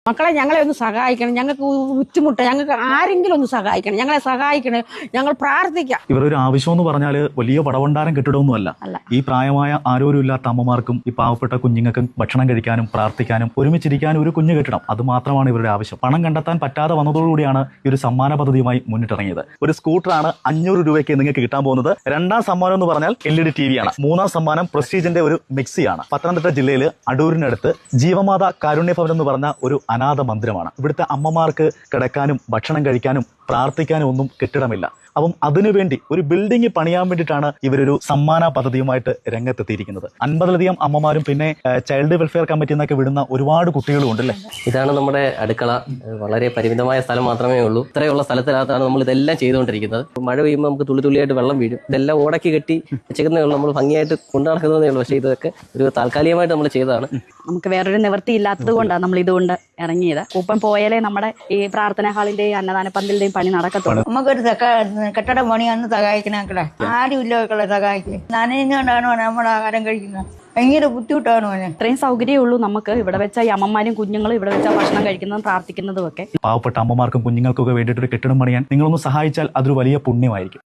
മക്കളെ ഞങ്ങളെ ഒന്ന് സഹായിക്കണം, ഞങ്ങൾക്ക് ബുദ്ധിമുട്ട്, ഞങ്ങൾക്ക് ആരെങ്കിലും ഒന്ന് സഹായിക്കണം, ഞങ്ങളെ സഹായിക്കണം, ഞങ്ങൾ പ്രാർത്ഥിക്കാം. ഇവരൊരു ആവശ്യം എന്ന് പറഞ്ഞാൽ വലിയ പടവണ്ടാരം കെട്ടിടമൊന്നുമല്ല. ഈ പ്രായമായ ആരോരുമില്ലാത്ത അമ്മമാർക്കും ഈ പാവപ്പെട്ട കുഞ്ഞുങ്ങൾക്കും ഭക്ഷണം കഴിക്കാനും പ്രാർത്ഥിക്കാനും ഒരുമിച്ചിരിക്കാനും ഒരു കുഞ്ഞു കെട്ടിടം, അത് മാത്രമാണ് ഇവരുടെ ആവശ്യം. പണം കണ്ടെത്താൻ പറ്റാതെ വന്നതോടുകൂടിയാണ് ഈ ഒരു സമ്മാന പദ്ധതിയുമായി മുന്നിട്ടിറങ്ങിയത്. ഒരു സ്കൂട്ടറാണ് 500 രൂപയ്ക്ക് നിങ്ങൾക്ക് കിട്ടാൻ പോകുന്നത്. രണ്ടാം സമ്മാനം എന്ന് പറഞ്ഞാൽ LED TV ആണ്. മൂന്നാം സമ്മാനം പ്രസ്റ്റീജിന്റെ ഒരു മിക്സിയാണ്. പത്തനംതിട്ട ജില്ലയിൽ അടൂരിനടുത്ത് ജീവമാത കാരുണ്യ ഭവൻ എന്ന് പറഞ്ഞ ഒരു അനാഥ മന്ദിരമാണ്. ഇവിടുത്തെ അമ്മമാർക്ക് കിടക്കാനും ഭക്ഷണം കഴിക്കാനും പ്രാർത്ഥിക്കാനും ഒന്നും കെട്ടിടമില്ല. അപ്പം അതിനുവേണ്ടി ഒരു ബിൽഡിംഗ് പണിയാൻ വേണ്ടിയിട്ടാണ് ഇവരൊരു സമ്മാന പദ്ധതിയുമായിട്ട് രംഗത്തെത്തിയിരിക്കുന്നത്. 50ലധികം അമ്മമാരും പിന്നെ ചൈൽഡ് വെൽഫെയർ കമ്മിറ്റി എന്നൊക്കെ വിടുന്ന ഒരുപാട് കുട്ടികളും ഉണ്ടല്ലേ. ഇതാണ് നമ്മുടെ അടുക്കള. വളരെ പരിമിതമായ സ്ഥലം മാത്രമേ ഉള്ളൂ. ഇത്രയുള്ള സ്ഥലത്തിനകത്താണ് നമ്മൾ ഇതെല്ലാം ചെയ്തുകൊണ്ടിരിക്കുന്നത്. മഴ പെയ്യുമ്പോൾ നമുക്ക് തുള്ളി തുള്ളിയായിട്ട് വെള്ളം വീഴും. ഇതെല്ലാം ഓടക്കി കെട്ടി വെച്ചേക്കുന്നേ ഉള്ളൂ. നമ്മൾ ഭംഗിയായിട്ട് കൊണ്ടു നടക്കുന്നതേ ഉള്ളൂ. പക്ഷേ ഇതൊക്കെ ഒരു താൽക്കാലികമായിട്ട് നമ്മൾ ചെയ്തതാണ്. നമുക്ക് വേറൊരു നിവൃത്തി ഇല്ലാത്തത് കൊണ്ടാണ് നമ്മൾ ഇതുകൊണ്ട് ഇറങ്ങിയത്. ഒപ്പം പോയാലേ നമ്മുടെ ഈ പ്രാർത്ഥനാ ഹാളിന്റെയും അന്നദാന പന്തലിന്റെയും പണി നടക്കത്തുള്ളൂ. നമുക്കൊരു കെട്ടിട പണിയാന്ന് സഹായിക്കണേ. ആരും ഇല്ല മക്കളെ സഹായിക്കേ. നനഞ്ഞുകൊണ്ടാണോ നമ്മൾ ആഹാരം കഴിക്കുന്നത്? ഭയങ്കര ബുദ്ധിമുട്ടാണ് മോനെ. ഇത്രയും സൗകര്യമേ ഉള്ളൂ നമുക്ക്. ഇവിടെ വെച്ച ഈ അമ്മമാരും കുഞ്ഞുങ്ങളും ഇവിടെ വെച്ച ഭക്ഷണം കഴിക്കുന്നതും പ്രാർത്ഥിക്കുന്നതും ഒക്കെ. പാവപ്പെട്ട അമ്മമാർക്കും കുഞ്ഞുങ്ങൾക്കൊക്കെ വേണ്ടിയിട്ടൊരു കെട്ടിടം പണിയാൻ നിങ്ങളൊന്ന് സഹായിച്ചാൽ അതൊരു വലിയ പുണ്യമായിരിക്കും.